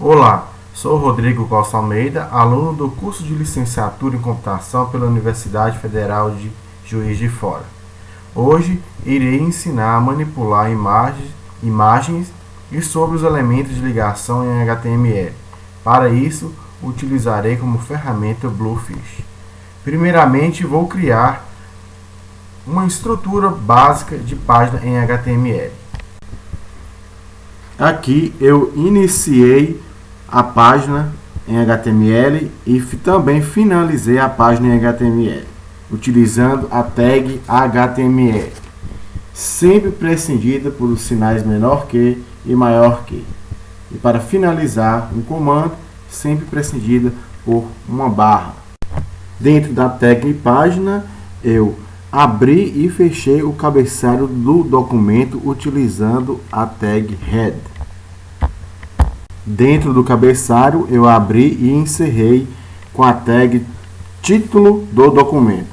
Olá, sou Rodrigo Costa Almeida, aluno do curso de licenciatura em computação pela Universidade Federal de Juiz de Fora. Hoje irei ensinar a manipular imagens e sobre os elementos de ligação em HTML. Para isso, utilizarei como ferramenta o Bluefish. Primeiramente, vou criar uma estrutura básica de página em HTML. Aqui eu iniciei a página em HTML e também finalizei a página em HTML, utilizando a tag HTML, sempre precedida por os sinais menor que e maior que. E para finalizar um comando, sempre precedida por uma barra. Dentro da tag página, eu abri e fechei o cabeçalho do documento utilizando a tag head. Dentro do cabeçalho, eu abri e encerrei com a tag título do documento.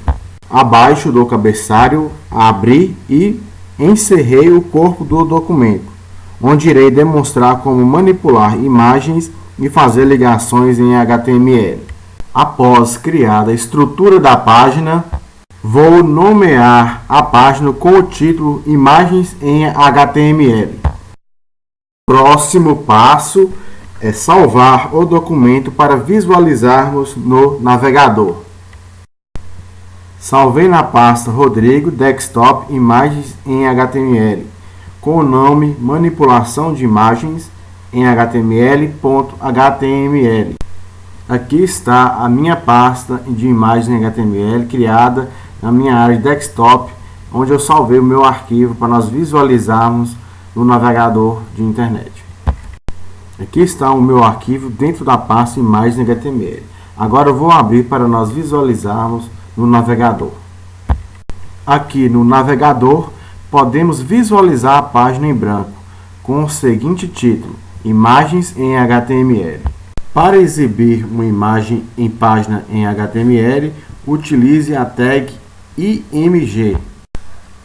Abaixo do cabeçalho, abri e encerrei o corpo do documento, onde irei demonstrar como manipular imagens e fazer ligações em HTML. Após criada a estrutura da página, vou nomear a página com o título Imagens em HTML. Próximo passo é salvar o documento para visualizarmos no navegador. Salvei na pasta Rodrigo Desktop Imagens em HTML, com o nome Manipulação de Imagens em HTML.html. Aqui está a minha pasta de imagens em HTML criada na minha área de desktop, onde eu salvei o meu arquivo para nós visualizarmos no navegador de internet. Aqui está o meu arquivo dentro da pasta imagens em HTML. Agora eu vou abrir para nós visualizarmos no navegador. Aqui no navegador podemos visualizar a página em branco com o seguinte título: Imagens em HTML. Para exibir uma imagem em página em HTML, utilize a tag IMG.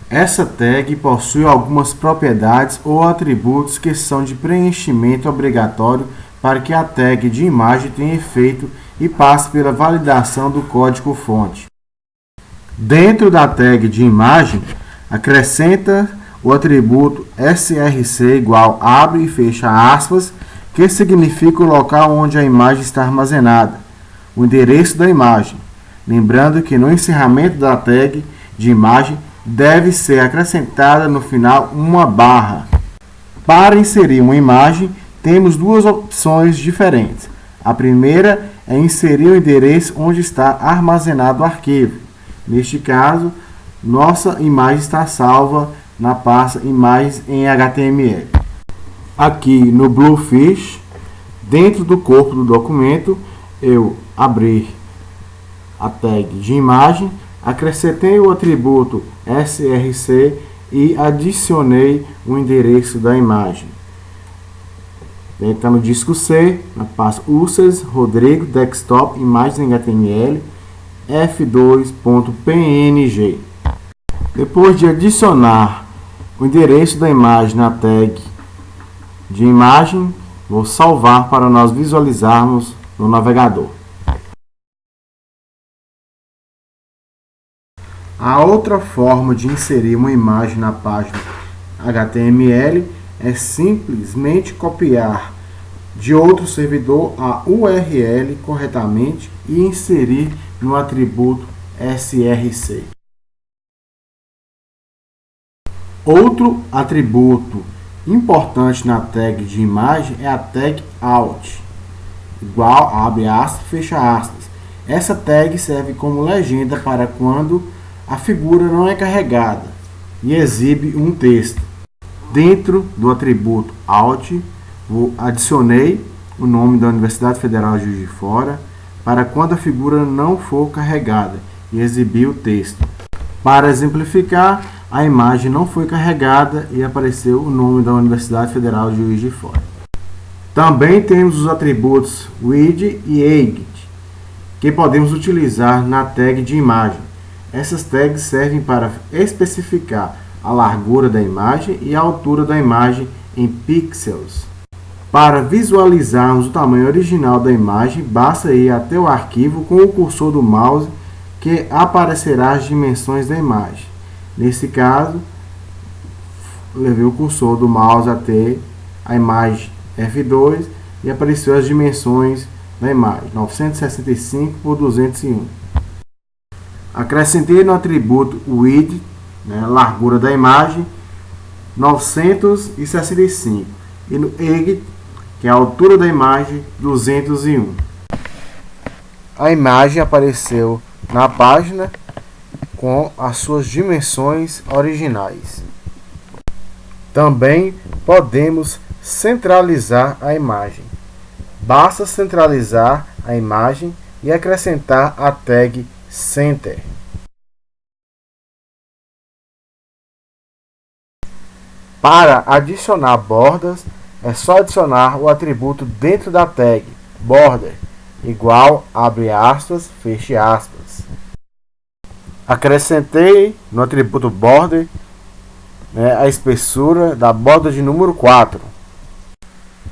Essa tag possui algumas propriedades ou atributos que são de preenchimento obrigatório para que a tag de imagem tenha efeito e passe pela validação do código-fonte. Dentro da tag de imagem, acrescenta o atributo src igual abre e fecha aspas, que significa o local onde a imagem está armazenada, o endereço da imagem. Lembrando que no encerramento da tag de imagem deve ser acrescentada no final uma barra. Para inserir uma imagem, temos duas opções diferentes. A primeira é inserir o endereço onde está armazenado o arquivo. Neste caso, nossa imagem está salva na pasta Imagens em HTML. Aqui no Bluefish, dentro do corpo do documento, eu abri a tag de imagem, acrescentei o atributo src e adicionei o endereço da imagem. Está no disco C, na pasta Users, Rodrigo Desktop Imagens em HTML, f2.png. Depois de adicionar o endereço da imagem na tag de imagem, vou salvar para nós visualizarmos no navegador. A outra forma de inserir uma imagem na página HTML é simplesmente copiar de outro servidor a URL corretamente e inserir no atributo src. Outro atributo importante na tag de imagem é a tag alt, igual abre aspas, fecha aspas. Essa tag serve como legenda para quando a figura não é carregada e exibe um texto. Dentro do atributo alt, adicionei o nome da Universidade Federal de Juiz de Fora para quando a figura não for carregada e exibir o texto. Para exemplificar, a imagem não foi carregada e apareceu o nome da Universidade Federal de Juiz de Fora. Também temos os atributos width e height, que podemos utilizar na tag de imagem. Essas tags servem para especificar a largura da imagem e a altura da imagem em pixels. Para visualizarmos o tamanho original da imagem, basta ir até o arquivo com o cursor do mouse que aparecerá as dimensões da imagem. Nesse caso, levei o cursor do mouse até a imagem F2 e apareceu as dimensões da imagem, 965 por 201. Acrescentei no atributo width, largura da imagem, 965 e no height, que é a altura da imagem, 201. A imagem apareceu na página com as suas dimensões originais. Também podemos centralizar a imagem. Basta centralizar a imagem e acrescentar a tag Center. Para adicionar bordas, é só adicionar o atributo dentro da tag Border, igual, abre aspas, feche aspas. Acrescentei no atributo Border a espessura da borda de número 4.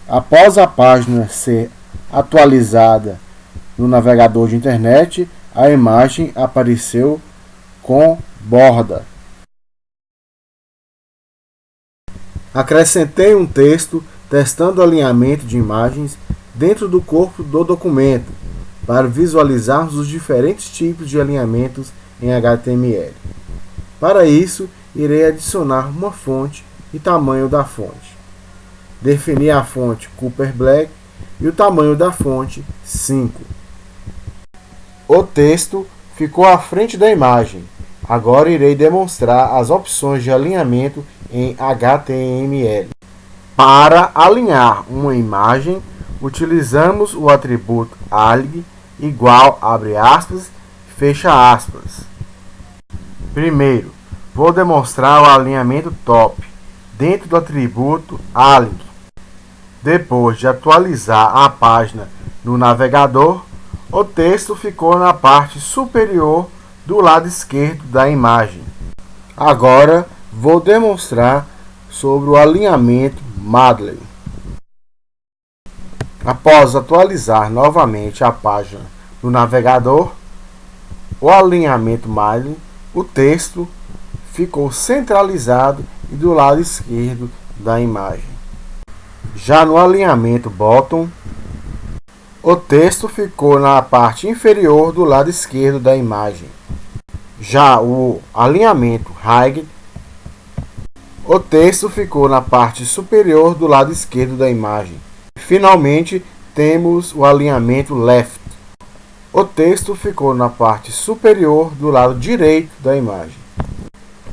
Após a página ser atualizada no navegador de internet, a imagem apareceu com borda. Acrescentei um texto testando o alinhamento de imagens dentro do corpo do documento, para visualizarmos os diferentes tipos de alinhamentos em HTML. Para isso, irei adicionar uma fonte e tamanho da fonte. Definir a fonte Cooper Black e o tamanho da fonte 5. O texto ficou à frente da imagem. Agora irei demonstrar as opções de alinhamento em HTML. Para alinhar uma imagem, utilizamos o atributo align, igual, abre aspas, fecha aspas. Primeiro, vou demonstrar o alinhamento top dentro do atributo align. Depois de atualizar a página no navegador, o texto ficou na parte superior do lado esquerdo da imagem. Agora vou demonstrar sobre o alinhamento Madley. Após atualizar novamente a página no navegador, o alinhamento Madley, o texto ficou centralizado e do lado esquerdo da imagem. Já no alinhamento Bottom, o texto ficou na parte inferior do lado esquerdo da imagem. Já o alinhamento High, o texto ficou na parte superior do lado esquerdo da imagem. Finalmente, temos o alinhamento Left. O texto ficou na parte superior do lado direito da imagem.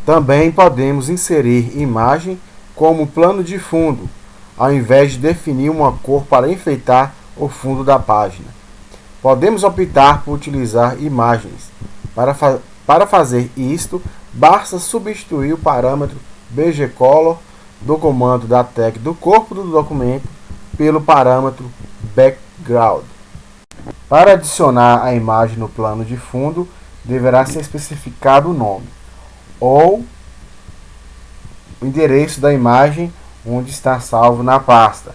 Também podemos inserir imagem como plano de fundo, ao invés de definir uma cor para enfeitar o fundo da página. Podemos optar por utilizar imagens. Para fazer isto, basta substituir o parâmetro bgcolor do comando da tag do corpo do documento pelo parâmetro background. Para adicionar a imagem no plano de fundo, deverá ser especificado o nome ou o endereço da imagem onde está salvo na pasta,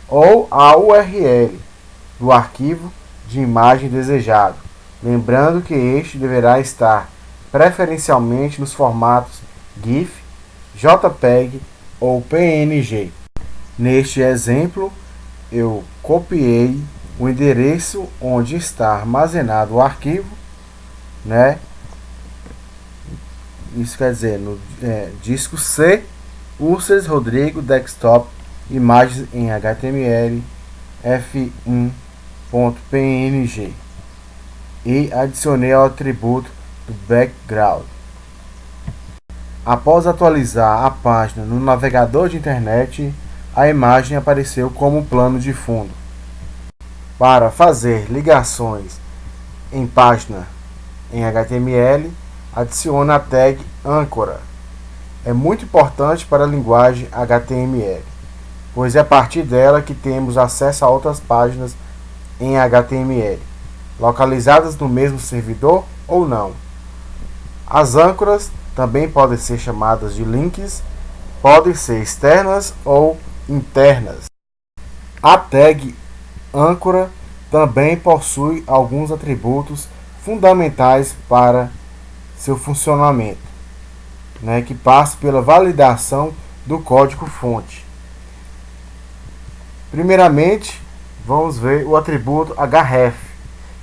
ou a URL do arquivo de imagem desejado, lembrando que este deverá estar preferencialmente nos formatos GIF, JPEG ou PNG. Neste exemplo, eu copiei o endereço onde está armazenado o arquivo, Isso quer dizer, no disco C, Ursers Rodrigo Desktop, imagens em HTML, f1.png, e adicionei o atributo do background. Após atualizar a página no navegador de internet, a imagem apareceu como plano de fundo. Para fazer ligações em página em HTML, adicione a tag âncora. É muito importante para a linguagem HTML, pois é a partir dela que temos acesso a outras páginas em HTML, localizadas no mesmo servidor ou não. As âncoras também podem ser chamadas de links, podem ser externas ou internas. A tag âncora também possui alguns atributos fundamentais para seu funcionamento, né, que passa pela validação do código-fonte. Primeiramente, vamos ver o atributo href,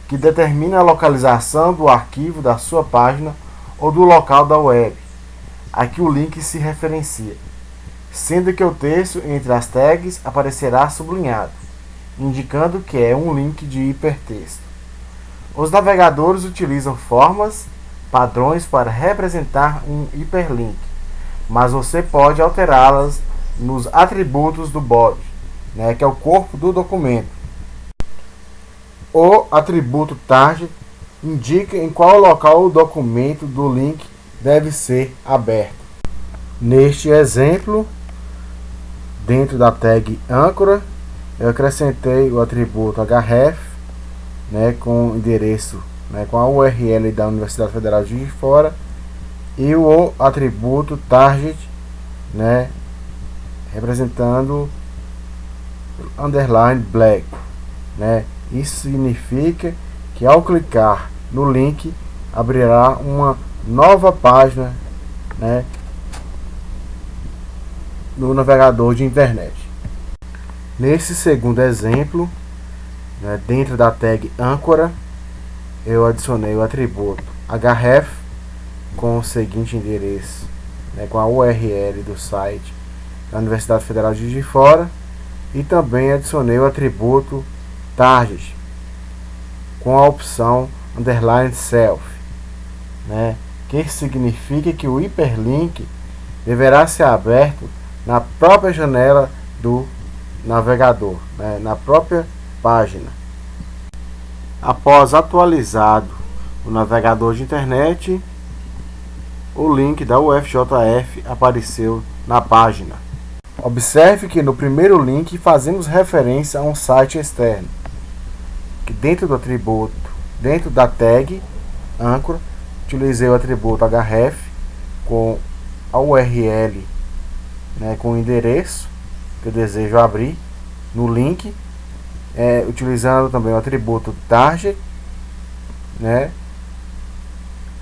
que determina a localização do arquivo da sua página ou do local da web a que o link se referencia, sendo que o texto entre as tags aparecerá sublinhado, indicando que é um link de hipertexto. Os navegadores utilizam formas, padrões para representar um hiperlink, mas você pode alterá-las nos atributos do body, né, que é o corpo do documento. O atributo target indica em qual local o documento do link deve ser aberto. Neste exemplo, dentro da tag âncora, eu acrescentei o atributo href, né, com o endereço, né, com a URL da Universidade Federal de Juiz de Fora, e o atributo target, né, representando underline black, né. Isso significa que ao clicar no link abrirá uma nova página, né, no navegador de internet. Nesse segundo exemplo, né, dentro da tag âncora, eu adicionei o atributo href com o seguinte endereço, né, com a URL do site da Universidade Federal de Juiz de Fora, e também adicionei o atributo target com a opção underline self, né, que significa que o hiperlink deverá ser aberto na própria janela do navegador, né, na própria página. Após atualizado o navegador de internet, o link da UFJF apareceu na página. Observe que no primeiro link fazemos referência a um site externo, que dentro do atributo, dentro da tag âncora, utilizei o atributo href com a URL, né, com o endereço que eu desejo abrir no link, utilizando também o atributo target, né,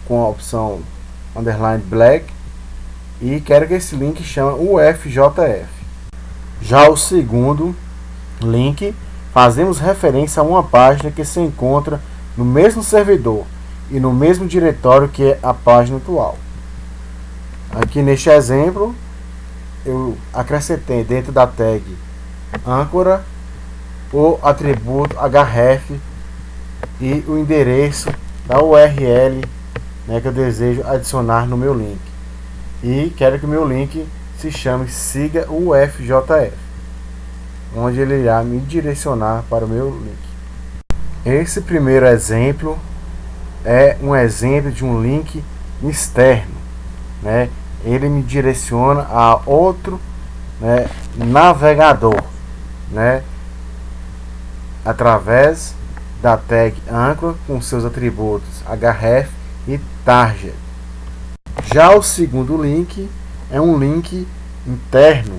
com a opção underline black, e quero que esse link chame UFJF. Já o segundo link, fazemos referência a uma página que se encontra no mesmo servidor e no mesmo diretório que a página atual. Aqui neste exemplo, eu acrescentei dentro da tag âncora o atributo href e o endereço da URL, né, que eu desejo adicionar no meu link. E quero que o meu link se chame Siga UFJF, onde ele irá me direcionar para o meu link. Esse primeiro exemplo é um exemplo de um link externo, né? Ele me direciona a outro, né, navegador, né, através da tag âncora com seus atributos href e target. Já o segundo link é um link interno.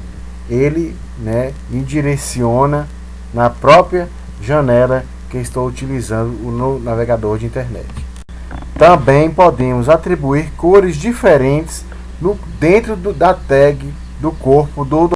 Ele, né, me direciona na própria janela que estou utilizando no navegador de internet. Também podemos atribuir cores diferentes dentro da tag do corpo do